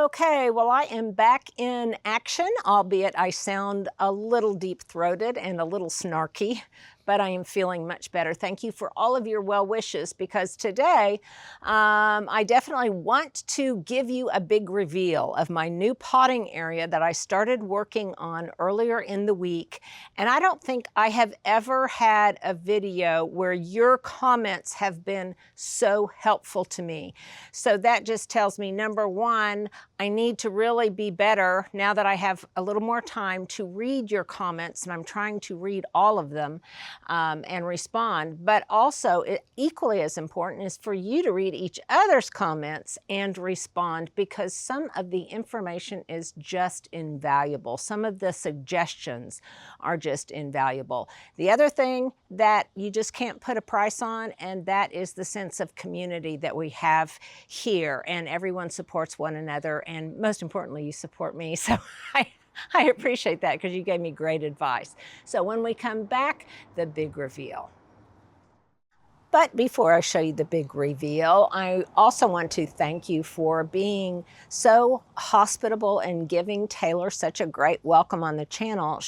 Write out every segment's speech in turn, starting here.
Okay, well, I am back in action, albeit I sound a little deep-throated and a little snarky, but I am feeling much better. Thank you for all of your well wishes, because today I definitely want to give you a big reveal of my new potting area that I started working on earlier in the week. And I don't think I have ever had a video where your comments have been so helpful to me. So that just tells me, number one, I need to really be better now that I have a little more time to read your comments, and I'm trying to read all of them and respond. But also, equally as important is for you to read each other's comments and respond, because some of the information is just invaluable. Some of the suggestions are just invaluable. The other thing that you just can't put a price on, and that is the sense of community that we have here, and everyone supports one another, and most importantly, you support me. So I appreciate that, because you gave me great advice. So when we come back, the big reveal. But before I show you the big reveal, I also want to thank you for being so hospitable and giving Taylor such a great welcome on the channel.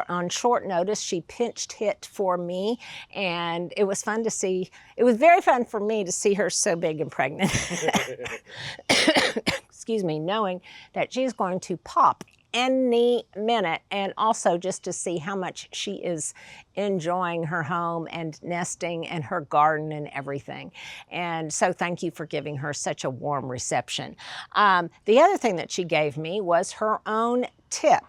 On short notice, she pinch hit for me, and it was fun to see. It was very fun for me to see her so big and pregnant. Excuse me, knowing that she's going to pop any minute, and also just to see how much she is enjoying her home and nesting and her garden and everything. And so thank you for giving her such a warm reception. The other thing that she gave me was her own tip,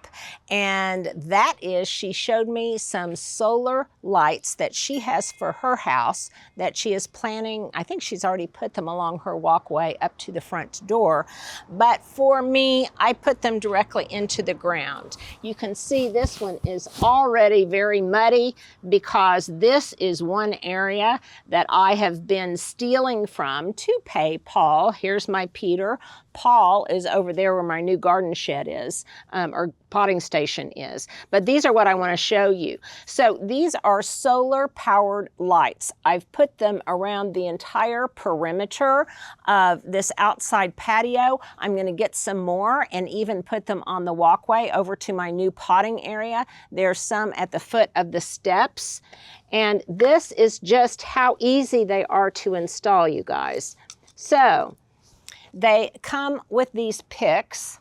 and that is, she showed me some solar lights that she has for her house that she is planning. I think she's already put them along her walkway up to the front door, but for me, I put them directly into the ground. You can see this one is already very muddy, because this is one area that I have been stealing from to pay Paul. Here's my Peter. Paul is over there where my new garden shed is, or potting station is. But these are what I want to show you. So these are solar powered lights. I've put them around the entire perimeter of this outside patio. I'm going to get some more and even put them on the walkway over to my new potting area. There's some at the foot of the steps. And this is just how easy they are to install, you guys. So they come with these picks,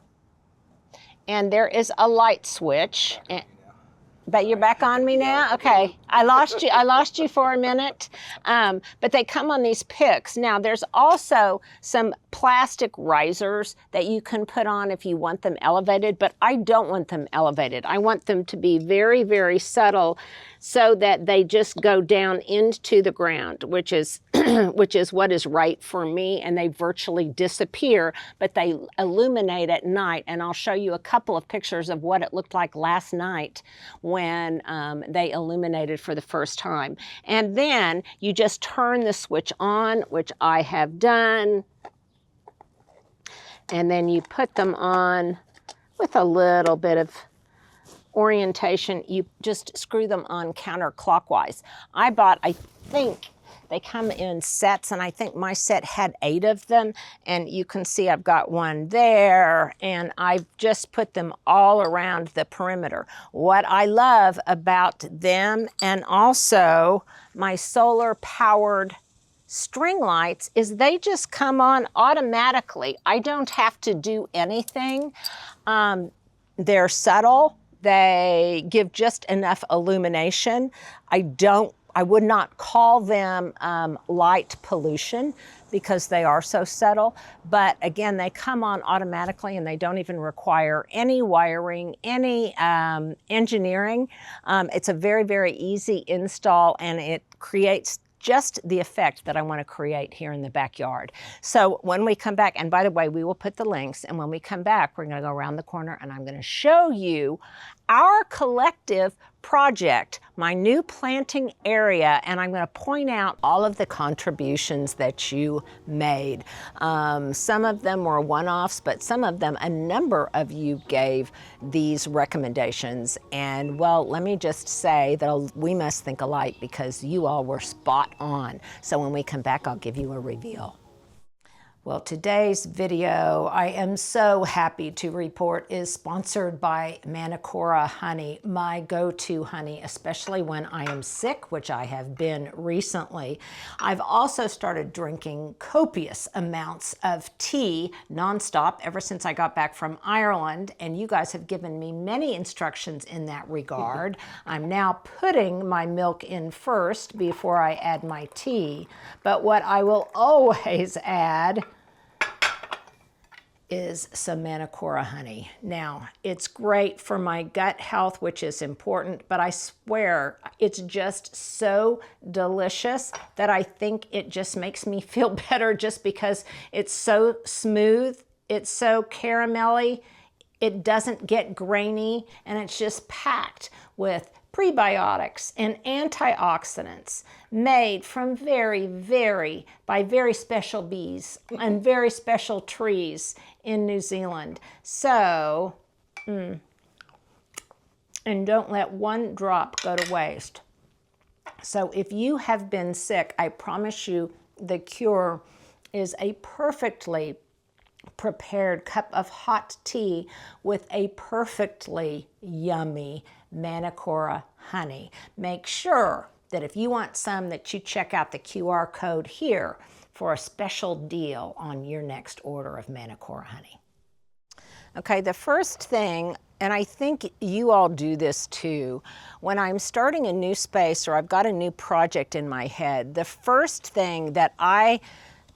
and there is a light switch. But you're back on me now? Okay, I lost you for a minute. But they come on these picks. Now, there's also some plastic risers that you can put on if you want them elevated, but I don't want them elevated. I want them to be very, very subtle, so that they just go down into the ground, which is what is right for me, and they virtually disappear, but they illuminate at night. And I'll show you a couple of pictures of what it looked like last night when they illuminated for the first time. And then you just turn the switch on, which I have done, and then you put them on with a little bit of orientation. You just screw them on counterclockwise. I think they come in sets, and I think my set had 8 of them, and you can see I've got one there, and I've just put them all around the perimeter. What I love about them, and also my solar powered string lights, is they just come on automatically. I don't have to do anything. They're subtle. They give just enough illumination. I would not call them light pollution, because they are so subtle. But again, they come on automatically, and they don't even require any wiring, any engineering. It's a very, very easy install, and it creates just the effect that I want to create here in the backyard. So when we come back, and by the way, we will put the links, and when we come back, we're going to go around the corner, and I'm going to show you our collective project, my new planting area, and I'm going to point out all of the contributions that you made. Some of them were one-offs, but some of them, a number of you gave these recommendations. And well, let me just say that we must think alike, because you all were spot on. So when we come back, I'll give you a reveal. Well, today's video, I am so happy to report, is sponsored by Makeover honey, my go-to honey, especially when I am sick, which I have been recently. I've also started drinking copious amounts of tea nonstop ever since I got back from Ireland, and you guys have given me many instructions in that regard. I'm now putting my milk in first before I add my tea, but what I will always add is some Makeover honey. Now, it's great for my gut health, which is important, but I swear it's just so delicious that I think it just makes me feel better just because it's so smooth, it's so caramelly, it doesn't get grainy, and it's just packed with prebiotics and antioxidants made from by very special bees and very special trees in New Zealand. So, and don't let one drop go to waste. So if you have been sick, I promise you the cure is a perfectly prepared cup of hot tea with a perfectly yummy Makeover honey. Make sure that if you want some that you check out the QR code here for a special deal on your next order of Makeover honey. Okay, the first thing, and I think you all do this too, when I'm starting a new space or I've got a new project in my head, the first thing that I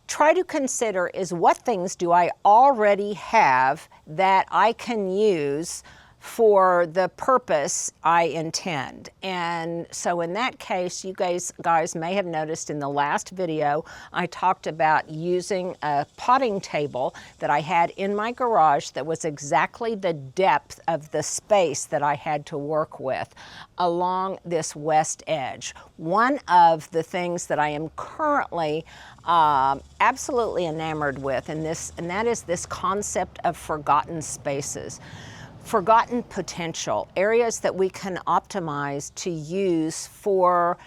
try to consider is what things do I already have that I can use for the purpose I intend. And so in that case, you guys may have noticed in the last video, I talked about using a potting table that I had in my garage that was exactly the depth of the space that I had to work with along this west edge. One of the things that I am currently absolutely enamored with, and that is this concept of forgotten spaces. Forgotten potential, areas that we can optimize to use for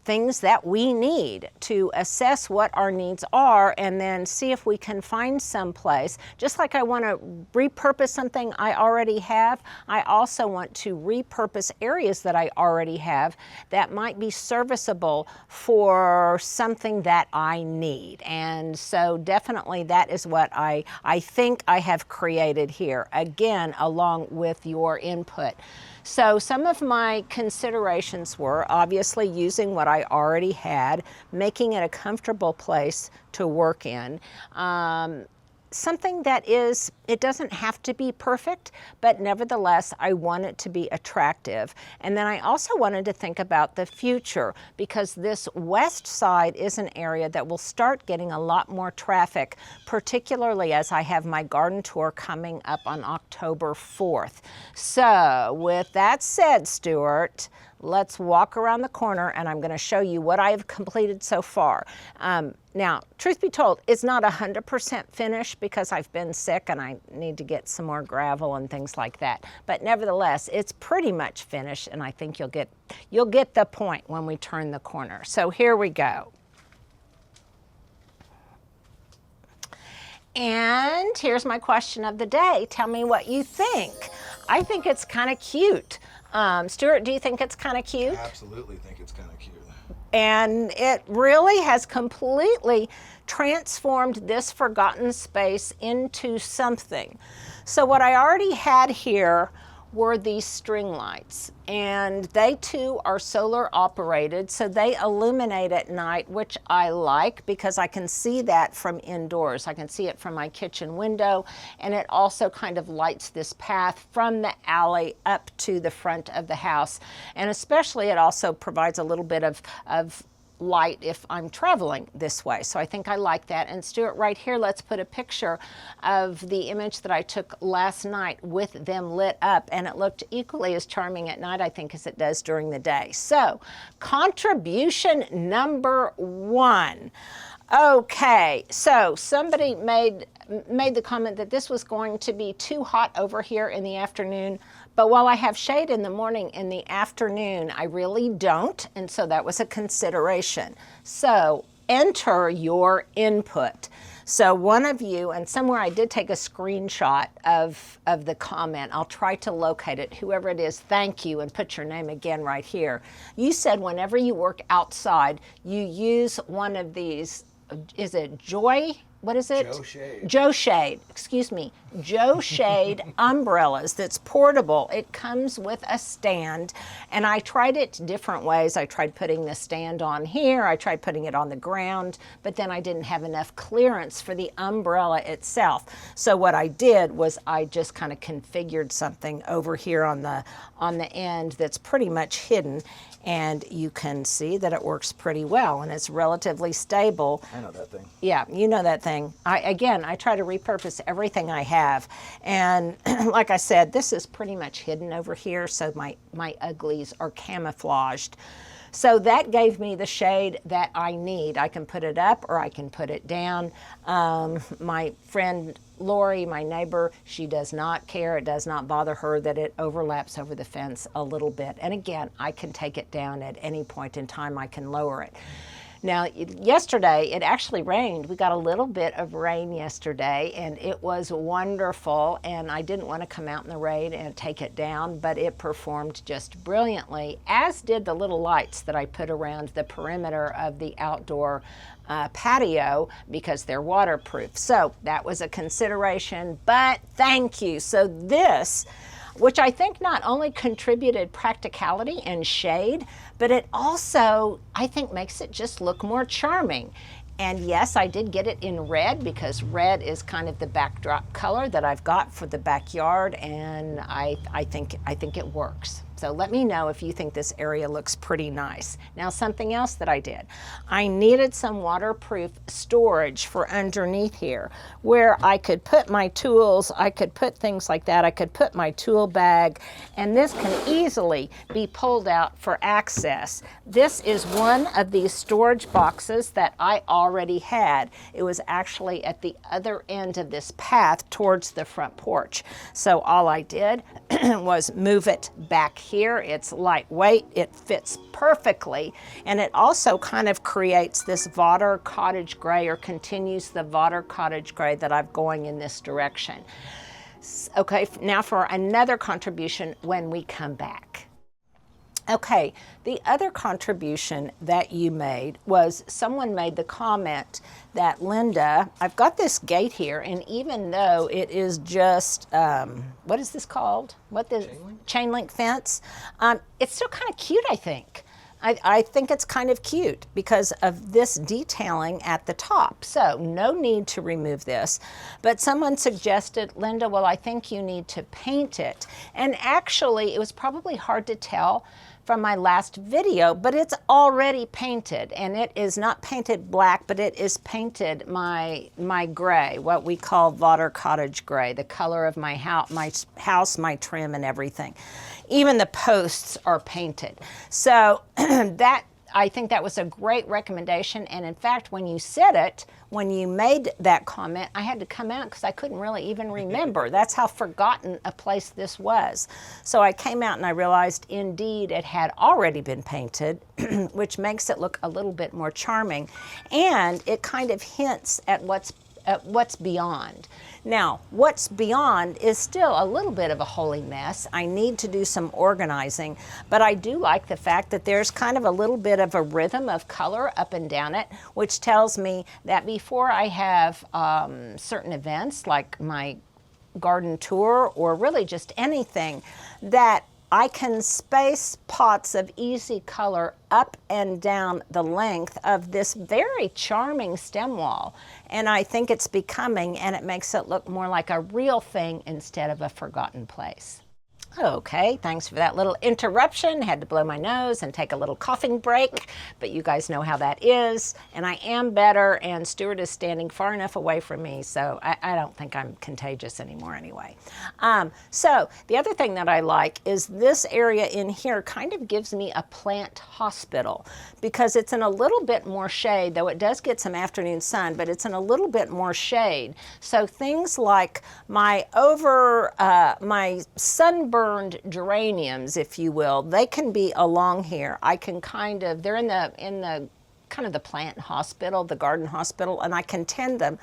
things that we need to assess what our needs are and then see if we can find some place. Just like I want to repurpose something I already have, I also want to repurpose areas that I already have that might be serviceable for something that I need. And so definitely that is what I think I have created here, again, along with your input. So some of my considerations were obviously using what I already had, making it a comfortable place to work in. Something that it doesn't have to be perfect, but nevertheless, I want it to be attractive. And then I also wanted to think about the future because this west side is an area that will start getting a lot more traffic, particularly as I have my garden tour coming up on October 4th. So with that said, Stuart, let's walk around the corner and I'm going to show you what I've completed so far. Now, truth be told, it's not 100% finished because I've been sick and I need to get some more gravel and things like that. But nevertheless, it's pretty much finished and I think you'll get the point when we turn the corner. So here we go. And here's my question of the day. Tell me what you think. I think it's kind of cute. Stuart, do you think it's kind of cute? I absolutely think it's kind of cute. And it really has completely transformed this forgotten space into something. So what I already had here were these string lights, and they too are solar operated, so they illuminate at night, which I like because I can see that from indoors. I can see it from my kitchen window, and it also kind of lights this path from the alley up to the front of the house. And especially it also provides a little bit of light if I'm traveling this way. So I think I like that. And Stuart, right here, let's put a picture of the image that I took last night with them lit up, and it looked equally as charming at night, I think, as it does during the day. So contribution number 1. Okay, so somebody made the comment that this was going to be too hot over here in the afternoon, but while I have shade in the morning, in the afternoon, I really don't, and so that was a consideration. So enter your input. So one of you, and somewhere I did take a screenshot of the comment. I'll try to locate it. Whoever it is, thank you, and put your name again right here. You said whenever you work outside, you use one of these, is it Joy? What is it? Joe Shade. Joe Shade, excuse me. Joe Shade umbrellas that's portable. It comes with a stand, and I tried it different ways. I tried putting the stand on here. I tried putting it on the ground, but then I didn't have enough clearance for the umbrella itself. So what I did was I just kind of configured something over here on the end that's pretty much hidden. And you can see that it works pretty well, and it's relatively stable. I know that thing. Yeah, you know that thing. I try to repurpose everything I have. And like I said, this is pretty much hidden over here, so my uglies are camouflaged. So that gave me the shade that I need. I can put it up or I can put it down. My friend Lori, my neighbor, she does not care. It does not bother her that it overlaps over the fence a little bit. And again, I can take it down at any point in time. I can lower it. Now, yesterday, it actually rained. We got a little bit of rain yesterday, and it was wonderful, and I didn't want to come out in the rain and take it down, but it performed just brilliantly, as did the little lights that I put around the perimeter of the outdoor patio, because they're waterproof. So that was a consideration, but thank you. So this, which I think not only contributed practicality and shade, but it also, I think, makes it just look more charming. And yes, I did get it in red, because red is kind of the backdrop color that I've got for the backyard, and I think it works. So let me know if you think this area looks pretty nice. Now, something else that I did, I needed some waterproof storage for underneath here, where I could put my tools, I could put things like that, I could put my tool bag, and this can easily be pulled out for access. This is one of these storage boxes that I already had. It was actually at the other end of this path towards the front porch. So all I did was move it back here. It's lightweight, it fits perfectly, and it also kind of creates this Vaughter Cottage gray, or continues the Vaughter Cottage gray that I've going in this direction. Okay, now for another contribution when we come back. Okay, the other contribution that you made was, someone made the comment that, Linda, I've got this gate here, and even though it is just, what is this called? Chain link fence. It's still kind of cute, I think. I think it's kind of cute because of this detailing at the top. So no need to remove this. But someone suggested, Linda, well, I think you need to paint it. And actually, it was probably hard to tell from my last video, but it's already painted, and it is not painted black, but it is painted my gray, what we call Vaughter Cottage gray, the color of my house, my trim, and everything. Even the posts are painted. So that, I think that was a great recommendation. And in fact, when you said it, when you made that comment, I had to come out because I couldn't really even remember. That's how forgotten a place this was. So I came out and I realized, indeed, it had already been painted, which makes it look a little bit more charming. And it kind of hints at what's beyond. Now, what's beyond is still a little bit of a holy mess. I need to do some organizing, but I do like the fact that there's kind of a little bit of a rhythm of color up and down it, which tells me that before I have certain events like my garden tour, or really just anything, that I can space pots of easy color up and down the length of this very charming stem wall. And I think it's becoming, and it makes it look more like a real thing instead of a forgotten place. Okay, thanks for that little interruption. Had to blow my nose and take a little coughing break, but you guys know how that is. And I am better, and Stuart is standing far enough away from me, so I don't think I'm contagious anymore anyway. So the other thing that I like is this area in here kind of gives me a plant hospital, because it's in a little bit more shade, though it does get some afternoon sun, but it's in a little bit more shade. So things like my sunburned geraniums, if you will, they can be along here. I can kind of, they're in the kind of the plant hospital, the garden hospital, and I can tend them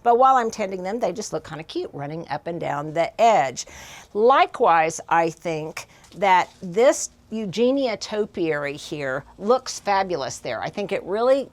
But while I'm tending them, they just look kind of cute running up and down the edge. Likewise, I think that this Eugenia topiary here looks fabulous there. I think it really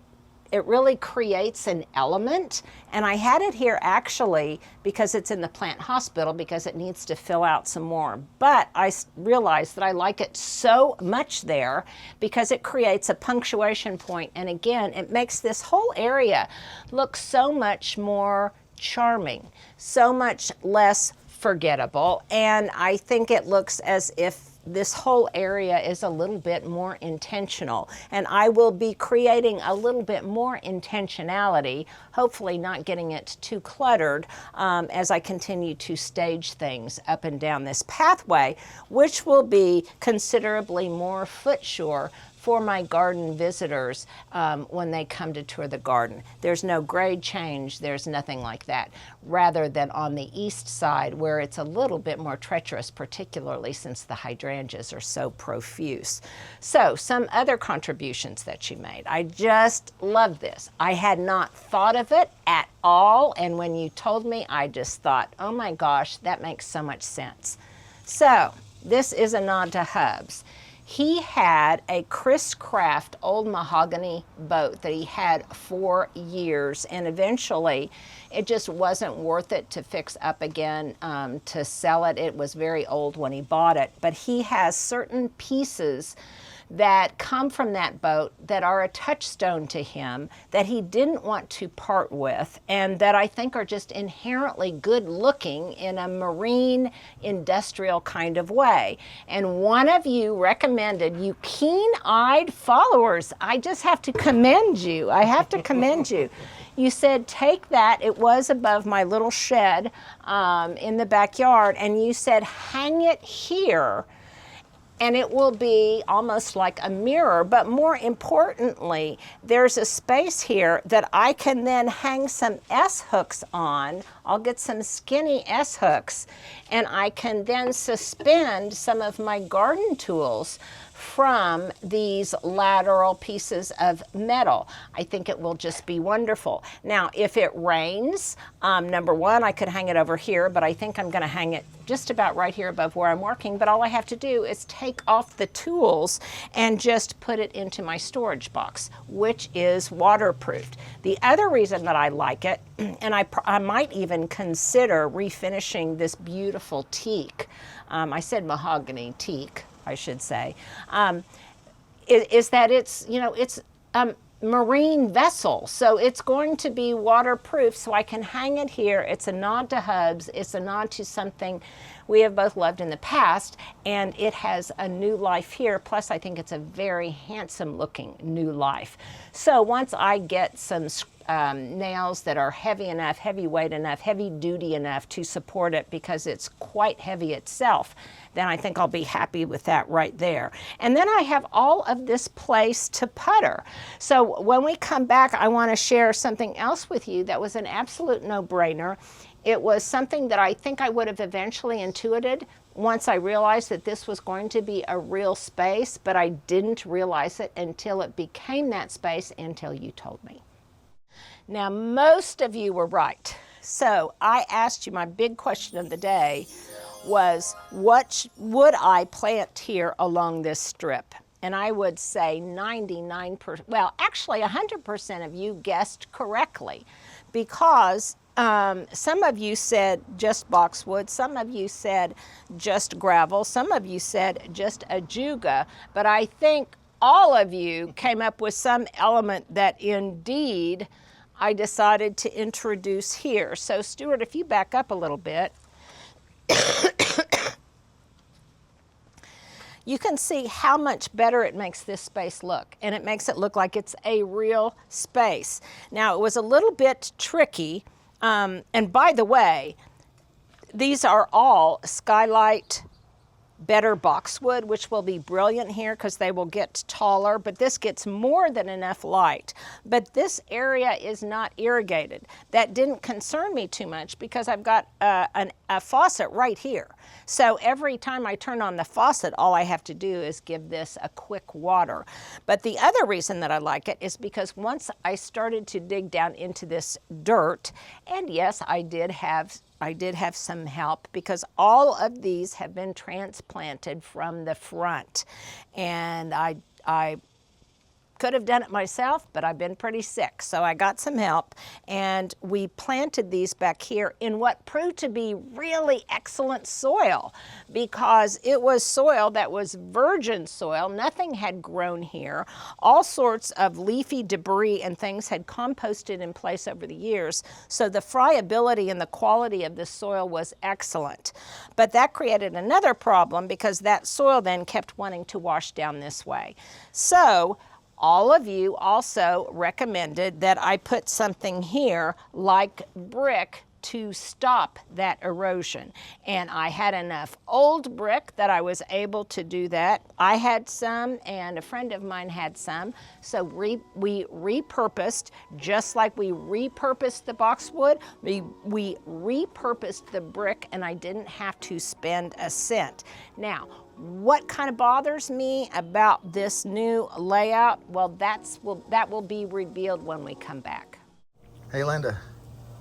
creates an element, and I had it here actually because it's in the plant hospital because it needs to fill out some more. But I realized that I like it so much there because it creates a punctuation point, and again, it makes this whole area look so much more charming, so much less forgettable, and I think it looks as if this whole area is a little bit more intentional, and I will be creating a little bit more intentionality, hopefully not getting it too cluttered as I continue to stage things up and down this pathway, which will be considerably more footsure for my garden visitors when they come to tour the garden. There's no grade change, there's nothing like that, rather than on the east side where it's a little bit more treacherous, particularly since the hydrangeas are so profuse. So some other contributions that she made. I just love this. I had not thought of it at all, and when you told me, I just thought, oh my gosh, that makes so much sense. So this is a nod to Hubs. He had a Chris Craft old mahogany boat that he had for years, and eventually it just wasn't worth it to fix up again to sell it. It was very old when he bought it, but he has certain pieces that come from that boat that are a touchstone to him that he didn't want to part with, and that I think are just inherently good looking in a marine industrial kind of way. And one of you recommended, you keen-eyed followers, I just have to commend you. I have to commend you. You said, take that, it was above my little shed in the backyard, and you said, hang it here, and it will be almost like a mirror. But more importantly, there's a space here that I can then hang some S-hooks on. I'll get some skinny S-hooks, and I can then suspend some of my garden tools from these lateral pieces of metal. I think it will just be wonderful. Now, if it rains, number one, I could hang it over here, but I think I'm gonna hang it just about right here above where I'm working, but all I have to do is take off the tools and just put it into my storage box, which is waterproofed. The other reason that I like it, and I might even consider refinishing this beautiful teak, I said mahogany, teak, I should say, is that it's, you know, it's marine vessel, so it's going to be waterproof, so I can hang it here. It's a nod to Hubs, it's a nod to something we have both loved in the past, and it has a new life here, plus I think it's a very handsome looking new life. So once I get some nails that are heavy enough, heavyweight enough, heavy duty enough to support it because it's quite heavy itself, then I think I'll be happy with that right there. And then I have all of this place to putter. So when we come back, I want to share something else with you that was an absolute no-brainer. It was something that I think I would have eventually intuited once I realized that this was going to be a real space, but I didn't realize it until it became that space, until you told me. Now, most of you were right. So I asked you, my big question of the day was, what would I plant here along this strip? And I would say 99%, well, actually 100% of you guessed correctly, because some of you said just boxwood, some of you said just gravel, some of you said just ajuga, but I think all of you came up with some element that indeed I decided to introduce here. So Stuart, if you back up a little bit, you can see how much better it makes this space look, and it makes it look like it's a real space. Now, it was a little bit tricky, and by the way, these are all skylight better boxwood, which will be brilliant here because they will get taller, but this gets more than enough light. But this area is not irrigated. That didn't concern me too much because I've got a faucet right here. So every time I turn on the faucet, all I have to do is give this a quick water. But the other reason that I like it is because once I started to dig down into this dirt, and yes, I did have some help because all of these have been transplanted from the front. And I could have done it myself, but I've been pretty sick. So I got some help and we planted these back here in what proved to be really excellent soil because it was soil that was virgin soil. Nothing had grown here. All sorts of leafy debris and things had composted in place over the years. So the friability and the quality of the soil was excellent. But that created another problem because that soil then kept wanting to wash down this way. So all of you also recommended that I put something here like brick to stop that erosion. And I had enough old brick that I was able to do that. I had some and a friend of mine had some. So we repurposed, just like we repurposed the boxwood, we repurposed the brick and I didn't have to spend a cent. Now, what kind of bothers me about this new layout? Well, that will be revealed when we come back. Hey, Linda,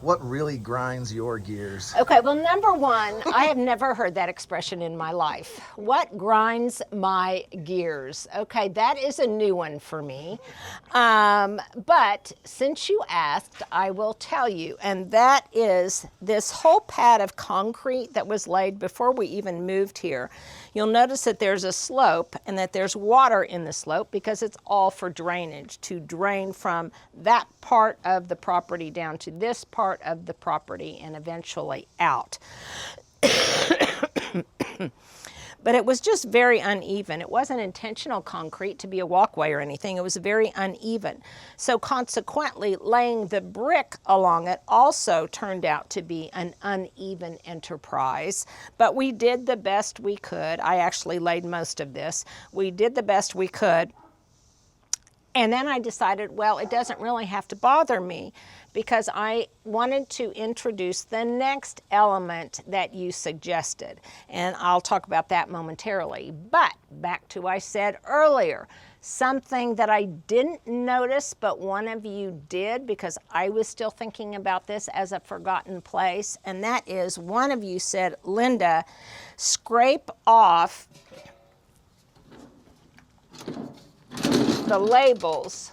what really grinds your gears? Okay, well, number one, I have never heard that expression in my life. What grinds my gears? Okay, that is a new one for me. But since you asked, I will tell you, and that is this whole pad of concrete that was laid before we even moved here. You'll notice that there's a slope and that there's water in the slope because it's all for drainage, to drain from that part of the property down to this part of the property and eventually out. But it was just very uneven. It wasn't intentional concrete to be a walkway or anything. It was very uneven. So consequently, laying the brick along it also turned out to be an uneven enterprise. But we did the best we could. I actually laid most of this. We did the best we could. And then I decided, well, it doesn't really have to bother me because I wanted to introduce the next element that you suggested. And I'll talk about that momentarily. But back to what I said earlier, something that I didn't notice, but one of you did because I was still thinking about this as a forgotten place. And that is one of you said, Linda, scrape off the labels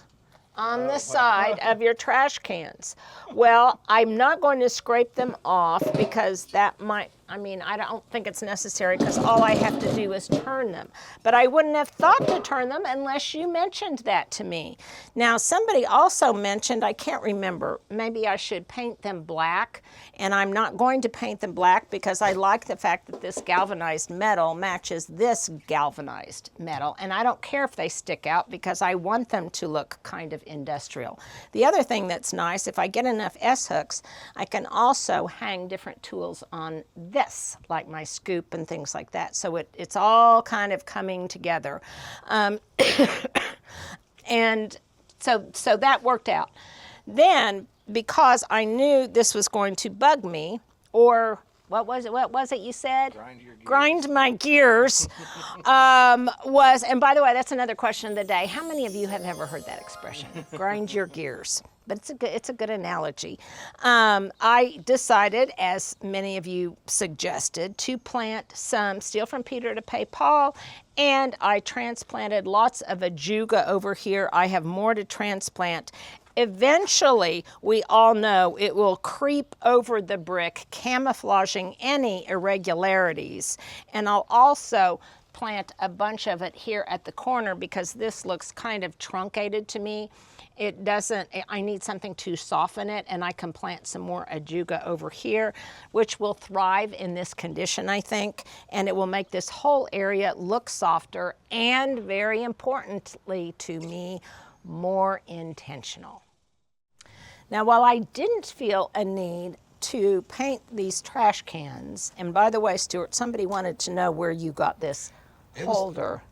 on the side of your trash cans. Well, I'm not going to scrape them off because that might, I don't think it's necessary because all I have to do is turn them. But I wouldn't have thought to turn them unless you mentioned that to me. Now, somebody also mentioned, I can't remember, maybe I should paint them black, and I'm not going to paint them black because I like the fact that this galvanized metal matches this galvanized metal, and I don't care if they stick out because I want them to look kind of industrial. The other thing that's nice, if I get enough S-hooks, I can also hang different tools on this, like my scoop and things like that. So it's all kind of coming together. And so that worked out. Then, because I knew this was going to bug me, or what was it you said? Grind your gears. Grind my gears. And by the way, that's another question of the day. How many of you have ever heard that expression? Grind your gears. But it's a good analogy. I decided, as many of you suggested, to plant some Steal from Peter to Pay Paul, and I transplanted lots of ajuga over here. I have more to transplant. Eventually, we all know it will creep over the brick, camouflaging any irregularities. And I'll also plant a bunch of it here at the corner because this looks kind of truncated to me. It doesn't, I need something to soften it, and I can plant some more ajuga over here, which will thrive in this condition, I think, and it will make this whole area look softer and, very importantly to me, more intentional. Now, while I didn't feel a need to paint these trash cans. And by the way, Stuart, somebody wanted to know where you got this holder.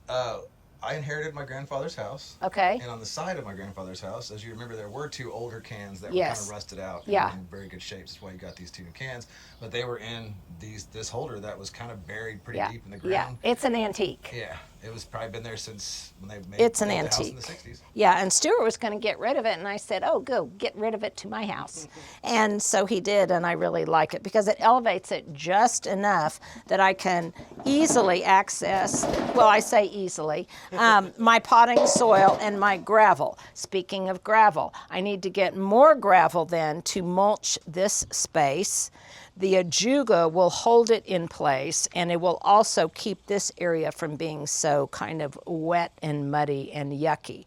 I inherited my grandfather's house. Okay. And on the side of my grandfather's house, as you remember, there were 2 older cans that were Yes. kind of rusted out and Yeah. in very good shape. That's why you got these 2 new cans. But they were in this holder that was kind of buried pretty deep in the ground. Yeah, it's an antique. Yeah, it was probably been there since when they made It's an built the house antique. in the 60s. Yeah, and Stuart was going to get rid of it, and I said, oh, go get rid of it to my house. And so he did, and I really like it because it elevates it just enough that I can easily access, well, I say easily, my potting soil and my gravel. Speaking of gravel, I need to get more gravel then to mulch this space. The ajuga will hold it in place, and it will also keep this area from being so kind of wet and muddy and yucky.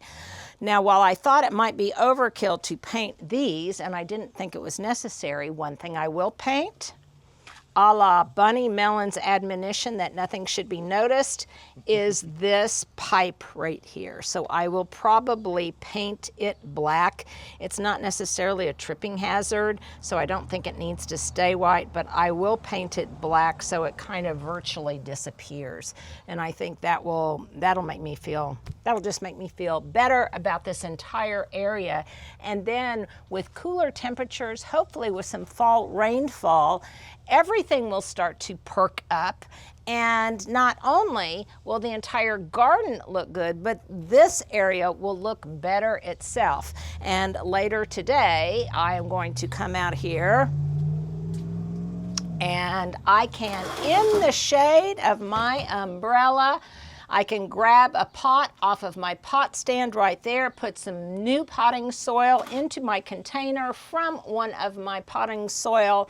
Now, while I thought it might be overkill to paint these, and I didn't think it was necessary, one thing I will paint, a la Bunny Mellon's admonition that nothing should be noticed, is this pipe right here. So I will probably paint it black. It's not necessarily a tripping hazard, so I don't think it needs to stay white, but I will paint it black so it kind of virtually disappears. And I think that'll just make me feel better about this entire area. And then with cooler temperatures, hopefully with some fall rainfall, everything will start to perk up, and not only will the entire garden look good, but this area will look better itself. And later today, I am going to come out here and I can, in the shade of my umbrella, I can grab a pot off of my pot stand right there, put some new potting soil into my container from one of my potting soil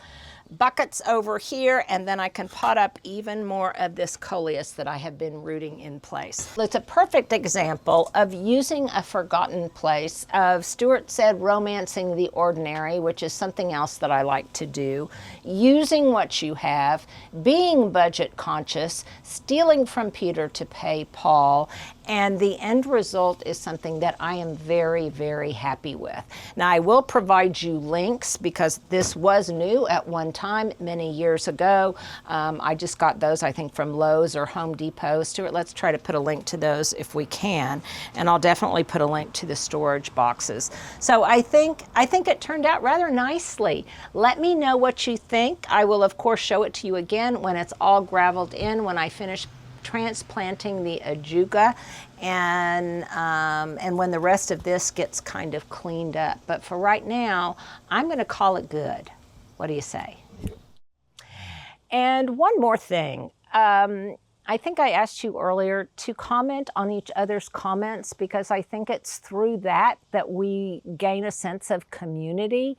buckets over here, and then I can pot up even more of this coleus that I have been rooting in place. It's a perfect example of using a forgotten place, of Stuart said romancing the ordinary, which is something else that I like to do, using what you have, being budget conscious, stealing from Peter to pay Paul, and the end result is something that I am very, very happy with. Now, I will provide you links because this was new at one time many years ago. I just got those, I think, from Lowe's or Home Depot. Stuart, let's try to put a link to those if we can, and I'll definitely put a link to the storage boxes. So I think it turned out rather nicely. Let me know what you think. I will, of course, show it to you again when it's all graveled in, when I finish transplanting the ajuga, and when the rest of this gets kind of cleaned up. But for right now, I'm going to call it good. What do you say? And one more thing. I think I asked you earlier to comment on each other's comments, because I think it's through that we gain a sense of community.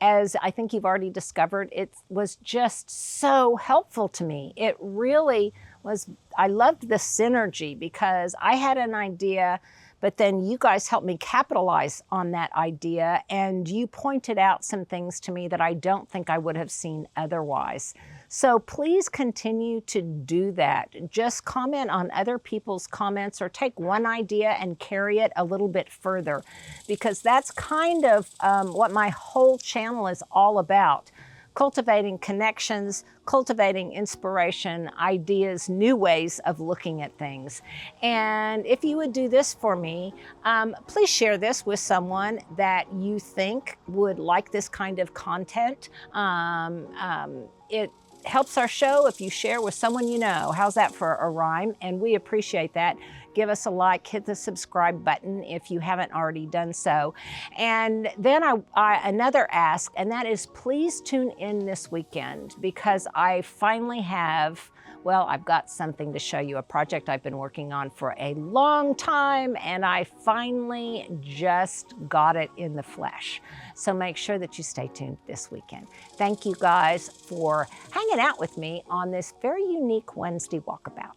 As I think you've already discovered, it was just so helpful to me. It really was. I loved the synergy because I had an idea, but then you guys helped me capitalize on that idea, and you pointed out some things to me that I don't think I would have seen otherwise. So please continue to do that. Just comment on other people's comments, or take one idea and carry it a little bit further, because that's kind of what my whole channel is all about. Cultivating connections, cultivating inspiration, ideas, new ways of looking at things. And if you would do this for me, please share this with someone that you think would like this kind of content. It helps our show if you share with someone you know. How's that for a rhyme? And we appreciate that. Give us a like, hit the subscribe button if you haven't already done so. And then another ask, and that is please tune in this weekend, because I finally have, well, I've got something to show you, a project I've been working on for a long time, and I finally just got it in the flesh. So make sure that you stay tuned this weekend. Thank you guys for hanging out with me on this very unique Wednesday walkabout.